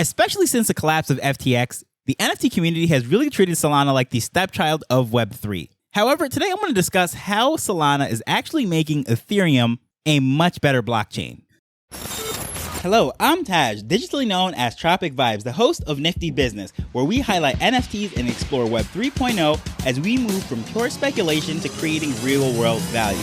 Especially since the collapse of FTX, the NFT community has really treated Solana like the stepchild of Web3. However, today I'm going to discuss how Solana is actually making Ethereum a much better blockchain. Hello, I'm Taj, digitally known as Tropic Vibes, the host of Nifty Business, where we highlight NFTs and explore Web 3.0 as we move from pure speculation to creating real-world value.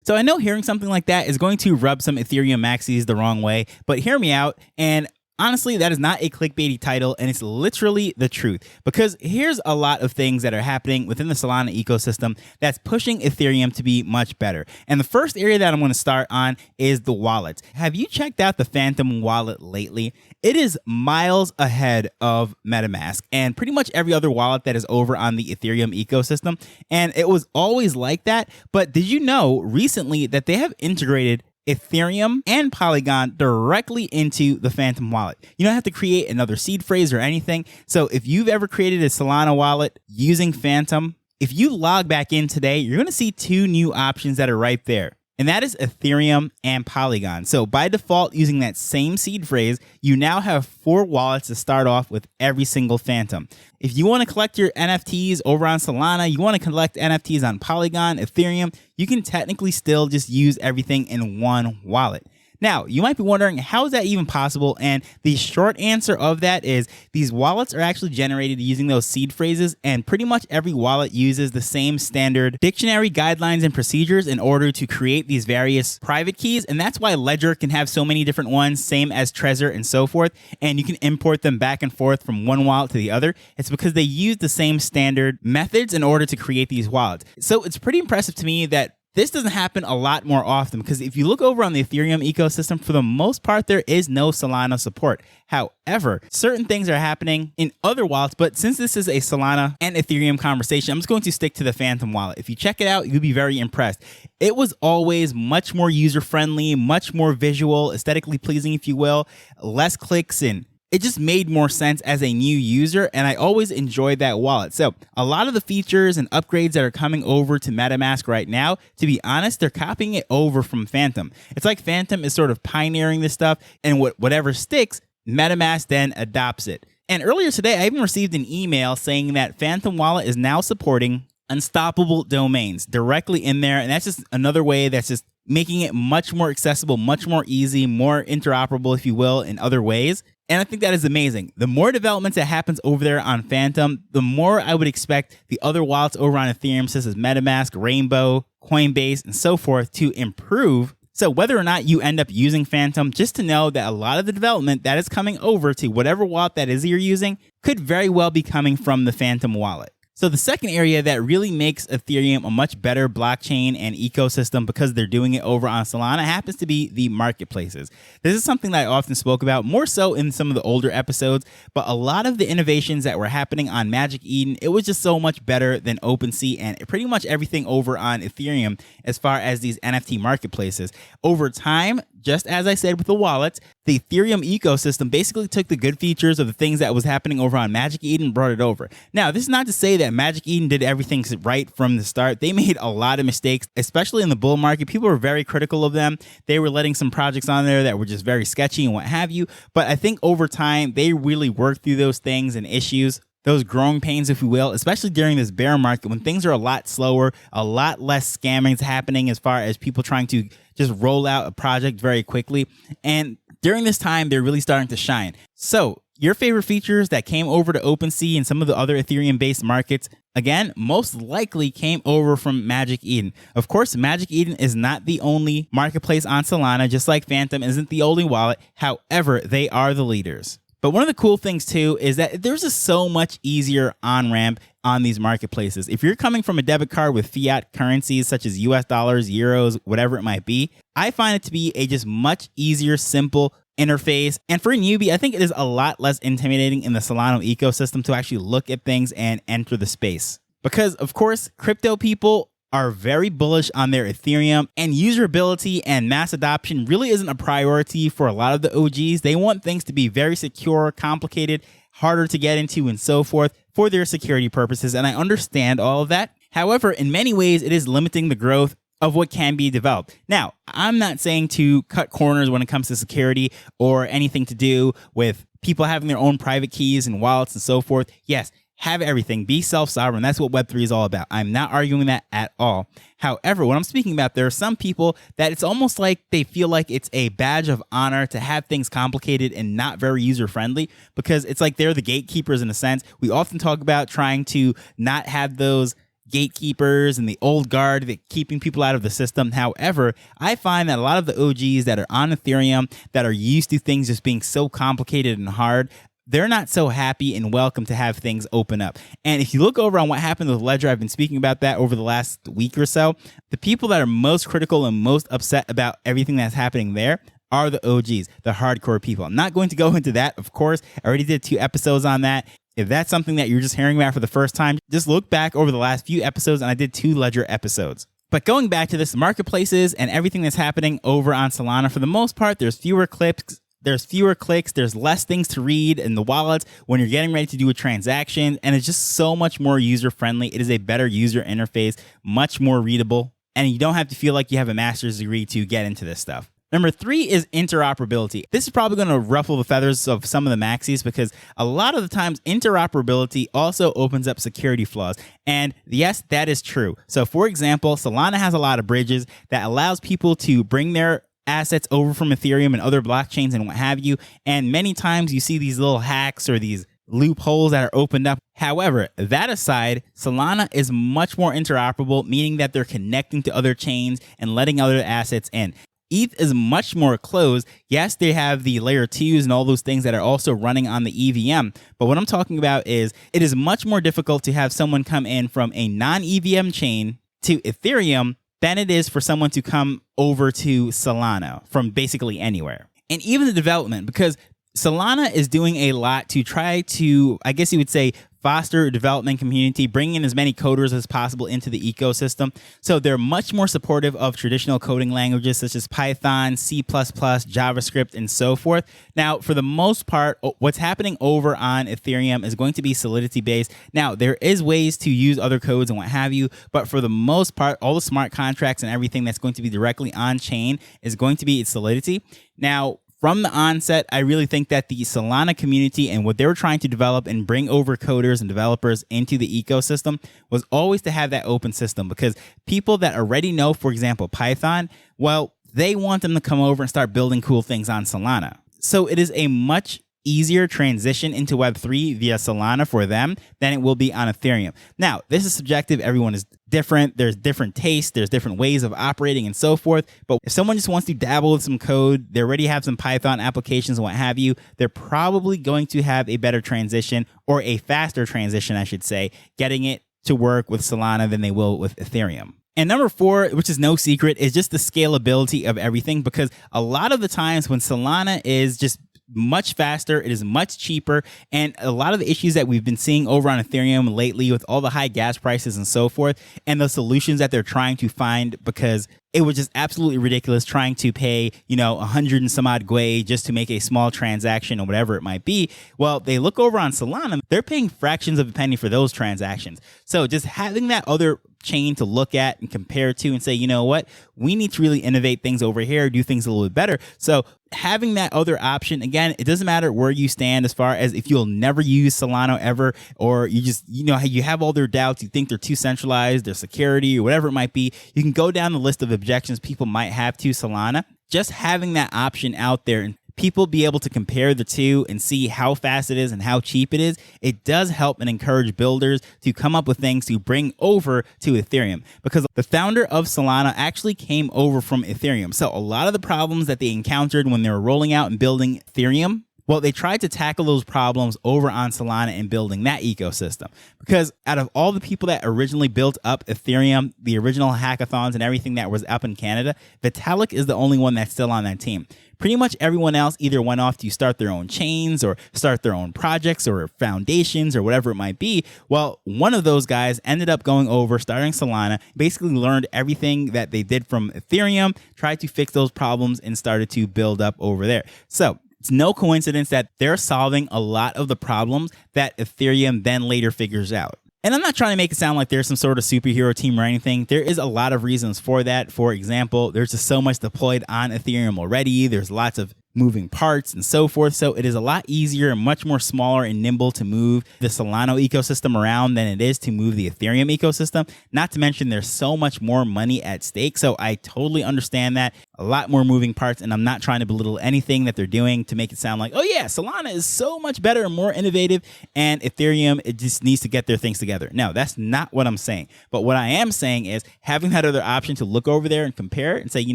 So I know hearing something like that is going to rub some Ethereum maxis the wrong way, but hear me out, and honestly, that is not a clickbaity title, and it's literally the truth. Because here's a lot of things that are happening within the Solana ecosystem that's pushing Ethereum to be much better. And the first area that I'm going to start on is the wallets. Have you checked out the Phantom wallet lately? It is miles ahead of MetaMask and pretty much every other wallet that is over on the Ethereum ecosystem. And it was always like that. But did you know recently that they have integrated Ethereum and Polygon directly into the Phantom wallet? You don't have to create another seed phrase or anything. So if you've ever created a Solana wallet using Phantom, if you log back in today, you're going to see two new options that are right there. And that is Ethereum and Polygon. So by default, using that same seed phrase, you now have 4 wallets to start off with every single Phantom. If you want to collect your NFTs over on Solana, you want to collect NFTs on Polygon, Ethereum, you can technically still just use everything in one wallet. Now, you might be wondering, how is that even possible? And the short answer of that is these wallets are actually generated using those seed phrases, and pretty much every wallet uses the same standard dictionary guidelines and procedures in order to create these various private keys. And that's why Ledger can have so many different ones, same as Trezor and so forth, and you can import them back and forth from one wallet to the other. It's because they use the same standard methods in order to create these wallets. So it's pretty impressive to me that this doesn't happen a lot more often, because if you look over on the Ethereum ecosystem, for the most part, there is no Solana support. However, certain things are happening in other wallets, but since this is a Solana and Ethereum conversation, I'm just going to stick to the Phantom wallet. If you check it out, you'll be very impressed. It was always much more user-friendly, much more visual, aesthetically pleasing, if you will, less clicks, and it just made more sense as a new user, and I always enjoyed that wallet. So a lot of the features and upgrades that are coming over to MetaMask right now, to be honest, they're copying it over from Phantom. It's like Phantom is sort of pioneering this stuff, and whatever sticks, MetaMask then adopts it. And earlier today, I even received an email saying that Phantom Wallet is now supporting unstoppable domains directly in there, and that's just another way that's just making it much more accessible, much more easy, more interoperable, if you will, in other ways. And I think that is amazing. The more developments that happens over there on Phantom, the more I would expect the other wallets over on Ethereum, such as MetaMask, Rainbow, Coinbase, and so forth, to improve. So whether or not you end up using Phantom, just to know that a lot of the development that is coming over to whatever wallet that is you're using could very well be coming from the Phantom wallet. So the second area that really makes Ethereum a much better blockchain and ecosystem, because they're doing it over on Solana, happens to be the marketplaces. This is something that I often spoke about, more so in some of the older episodes, but a lot of the innovations that were happening on Magic Eden, it was just so much better than OpenSea and pretty much everything over on Ethereum as far as these NFT marketplaces. Over time, just as I said with the wallets, the Ethereum ecosystem basically took the good features of the things that was happening over on Magic Eden and brought it over. Now, this is not to say that Magic Eden did everything right from the start. They made a lot of mistakes, especially in the bull market. People were very critical of them. They were letting some projects on there that were just very sketchy and what have you. But I think over time, they really worked through those things and issues, those growing pains, if you will, especially during this bear market when things are a lot slower, a lot less scammings happening as far as people trying to just roll out a project very quickly. And during this time, they're really starting to shine. So your favorite features that came over to OpenSea and some of the other Ethereum-based markets, again, most likely came over from Magic Eden. Of course, Magic Eden is not the only marketplace on Solana, just like Phantom isn't the only wallet. However, they are the leaders. But one of the cool things, too, is that there's just so much easier on-ramp on these marketplaces. If you're coming from a debit card with fiat currencies such as US dollars, euros, whatever it might be, I find it to be a just much easier, simple interface. And for a newbie, I think it is a lot less intimidating in the Solana ecosystem to actually look at things and enter the space. Because, of course, crypto people are very bullish on their Ethereum, and usability and mass adoption really isn't a priority for a lot of the OGs. They want things to be very secure, complicated, harder to get into, and so forth for their security purposes, and I understand all of that. However, in many ways, it is limiting the growth of what can be developed. Now, I'm not saying to cut corners when it comes to security or anything to do with people having their own private keys and wallets and so forth. Yes, have everything. Be self-sovereign. That's what Web3 is all about. I'm not arguing that at all. However, what I'm speaking about, there are some people that it's almost like they feel like it's a badge of honor to have things complicated and not very user-friendly, because it's like they're the gatekeepers in a sense. We often talk about trying to not have those gatekeepers and the old guard that keeping people out of the system. However, I find that a lot of the OGs that are on Ethereum that are used to things just being so complicated and hard, they're not so happy and welcome to have things open up. And if you look over on what happened with Ledger, I've been speaking about that over the last week or so. The people that are most critical and most upset about everything that's happening there are the OGs, the hardcore people. I'm not going to go into that, of course. I already did 2 episodes on that. If that's something that you're just hearing about for the first time, just look back over the last few episodes, and I did 2 Ledger episodes. But going back to this, marketplaces and everything that's happening over on Solana, for the most part, there's fewer clicks, there's less things to read in the wallets when you're getting ready to do a transaction, and it's just so much more user-friendly. It is a better user interface, much more readable, and you don't have to feel like you have a master's degree to get into this stuff. Number 3 is interoperability. This is probably going to ruffle the feathers of some of the maxis, because a lot of the times interoperability also opens up security flaws. And yes, that is true. So for example, Solana has a lot of bridges that allows people to bring their assets over from Ethereum and other blockchains and what have you. And many times you see these little hacks or these loopholes that are opened up. However, that aside, Solana is much more interoperable, meaning that they're connecting to other chains and letting other assets in. ETH is much more closed. Yes, they have the layer 2s and all those things that are also running on the EVM. But what I'm talking about is it is much more difficult to have someone come in from a non-EVM chain to Ethereum than it is for someone to come over to Solana from basically anywhere. And even the development, because Solana is doing a lot to try to, I guess you would say, foster a development community, bring in as many coders as possible into the ecosystem. So they're much more supportive of traditional coding languages such as Python, C++, JavaScript, and so forth. Now, for the most part, what's happening over on Ethereum is going to be Solidity based. Now, there is ways to use other codes and what have you, but for the most part, all the smart contracts and everything that's going to be directly on chain is going to be Solidity. Now, from the onset, I really think that the Solana community and what they were trying to develop and bring over coders and developers into the ecosystem was always to have that open system, because people that already know, for example, Python, well, they want them to come over and start building cool things on Solana. So it is a much easier transition into Web3 via Solana for them than it will be on Ethereum. Now, this is subjective. Everyone is different. There's different tastes. There's different ways of operating and so forth. But if someone just wants to dabble with some code, they already have some Python applications and what have you, they're probably going to have a better transition, or a faster transition, I should say, getting it to work with Solana than they will with Ethereum. And number 4, which is no secret, is just the scalability of everything, because a lot of the times when Solana is just much faster, it is much cheaper, and a lot of the issues that we've been seeing over on Ethereum lately with all the high gas prices and so forth, and the solutions that they're trying to find, because it was just absolutely ridiculous trying to pay, 100 and some odd Gwei just to make a small transaction or whatever it might be. Well, they look over on Solana, they're paying fractions of a penny for those transactions. So just having that other chain to look at and compare to and say, you know what, we need to really innovate things over here, do things a little bit better. So having that other option, again, it doesn't matter where you stand as far as if you'll never use Solana ever, or you just, you have all their doubts, you think they're too centralized, their security or whatever it might be, you can go down the list of objections people might have to Solana. Just having that option out there and people be able to compare the two and see how fast it is and how cheap it is, it does help and encourage builders to come up with things to bring over to Ethereum, because the founder of Solana actually came over from Ethereum. So a lot of the problems that they encountered when they were rolling out and building Ethereum, well, they tried to tackle those problems over on Solana and building that ecosystem. Because out of all the people that originally built up Ethereum, the original hackathons and everything that was up in Canada, Vitalik is the only one that's still on that team. Pretty much everyone else either went off to start their own chains or start their own projects or foundations or whatever it might be. Well, one of those guys ended up going over, starting Solana, basically learned everything that they did from Ethereum, tried to fix those problems, and started to build up over there. So it's no coincidence that they're solving a lot of the problems that Ethereum then later figures out. And I'm not trying to make it sound like there's some sort of superhero team or anything. There is a lot of reasons for that. For example, there's just so much deployed on Ethereum already. There's lots of moving parts and so forth. So it is a lot easier and much more smaller and nimble to move the Solana ecosystem around than it is to move the Ethereum ecosystem. Not to mention there's so much more money at stake. So I totally understand that. A lot more moving parts, and I'm not trying to belittle anything that they're doing to make it sound like, oh yeah, Solana is so much better and more innovative, and Ethereum, it just needs to get their things together. No, that's not what I'm saying. But what I am saying is having that other option to look over there and compare it and say, you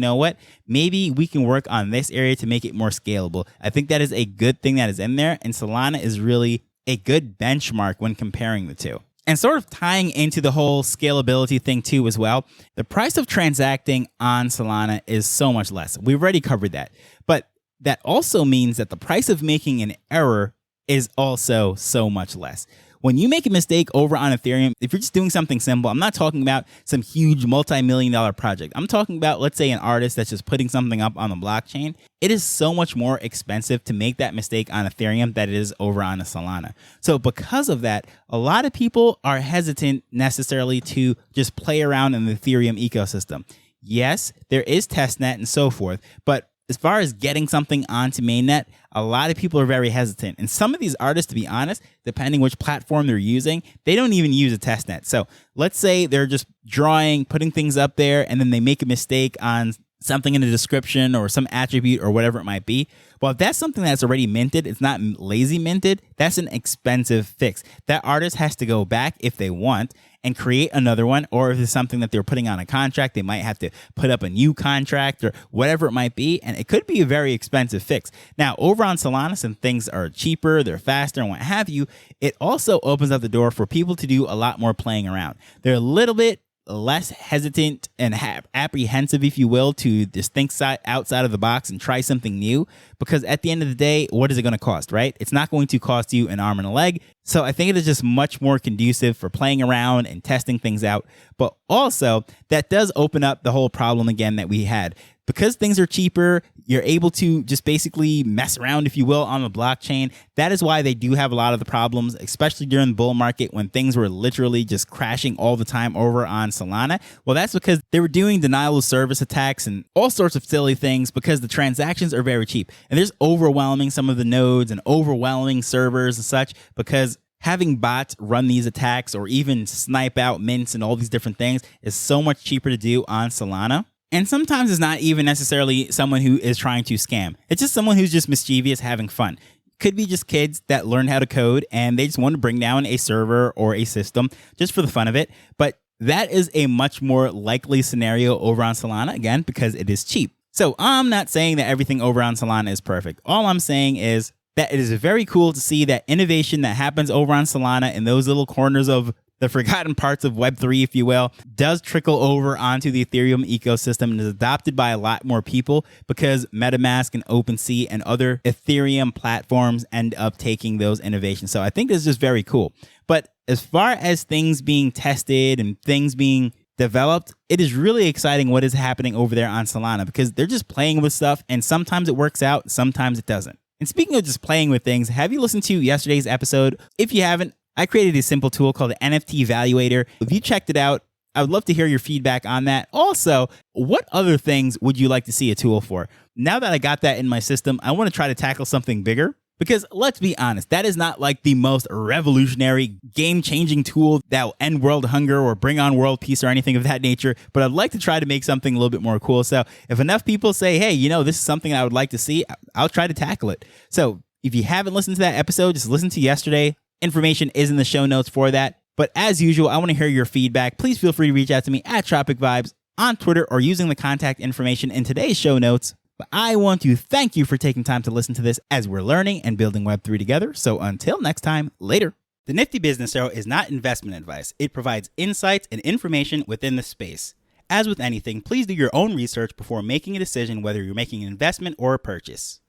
know what, maybe we can work on this area to make it more scalable. I think that is a good thing that is in there, and Solana is really a good benchmark when comparing the two. And sort of tying into the whole scalability thing too as well, the price of transacting on Solana is so much less. We've already covered that. But that also means that the price of making an error is also so much less. When you make a mistake over on Ethereum, if you're just doing something simple, I'm not talking about some huge multi-million-dollar project. I'm talking about, let's say, an artist that's just putting something up on the blockchain. It is so much more expensive to make that mistake on Ethereum than it is over on a Solana. So because of that, a lot of people are hesitant necessarily to just play around in the Ethereum ecosystem. Yes, there is testnet and so forth, but as far as getting something onto mainnet, a lot of people are very hesitant. And some of these artists, to be honest, depending which platform they're using, they don't even use a testnet. So let's say they're just drawing, putting things up there, and then they make a mistake on something in the description or some attribute or whatever it might be. Well, if that's something that's already minted, it's not lazy minted, that's an expensive fix. That artist has to go back if they want and create another one, or if it's something that they're putting on a contract, they might have to put up a new contract or whatever it might be, and it could be a very expensive fix. Now, over on Solana, since things are cheaper, they're faster, and what have you, it also opens up the door for people to do a lot more playing around. They're a little bit less hesitant and apprehensive, if you will, to just think outside of the box and try something new, because at the end of the day, what is it going to cost, right? It's not going to cost you an arm and a leg. So I think it is just much more conducive for playing around and testing things out. But also, that does open up the whole problem again that we had. Because things are cheaper, you're able to just basically mess around, if you will, on the blockchain. That is why they do have a lot of the problems, especially during the bull market when things were literally just crashing all the time over on Solana. Well, that's because they were doing denial of service attacks and all sorts of silly things because the transactions are very cheap. And there's overwhelming some of the nodes and overwhelming servers and such because having bots run these attacks or even snipe out mints and all these different things is so much cheaper to do on Solana. And sometimes it's not even necessarily someone who is trying to scam. It's just someone who's just mischievous, having fun. Could be just kids that learn how to code and they just want to bring down a server or a system just for the fun of it. But that is a much more likely scenario over on Solana, again, because it is cheap. So I'm not saying that everything over on Solana is perfect. All I'm saying is that it is very cool to see that innovation that happens over on Solana in those little corners of the forgotten parts of Web3, if you will, does trickle over onto the Ethereum ecosystem and is adopted by a lot more people because MetaMask and OpenSea and other Ethereum platforms end up taking those innovations. So I think this is just very cool. But as far as things being tested and things being developed, it is really exciting what is happening over there on Solana because they're just playing with stuff and sometimes it works out, sometimes it doesn't. And speaking of just playing with things, have you listened to yesterday's episode? If you haven't, I created a simple tool called the NFT Evaluator. If you checked it out, I would love to hear your feedback on that. Also, what other things would you like to see a tool for? Now that I got that in my system, I want to try to tackle something bigger. Because let's be honest, that is not like the most revolutionary, game-changing tool that will end world hunger or bring on world peace or anything of that nature. But I'd like to try to make something a little bit more cool. So if enough people say, hey, you know, this is something I would like to see, I'll try to tackle it. So if you haven't listened to that episode, just listen to yesterday. Information is in the show notes for that. But as usual, I want to hear your feedback. Please feel free to reach out to me at Tropic Vibes on Twitter or using the contact information in today's show notes. But I want to thank you for taking time to listen to this as we're learning and building Web3 together. So until next time, later. The Nifty Business Arrow is not investment advice. It provides insights and information within the space. As with anything, please do your own research before making a decision whether you're making an investment or a purchase.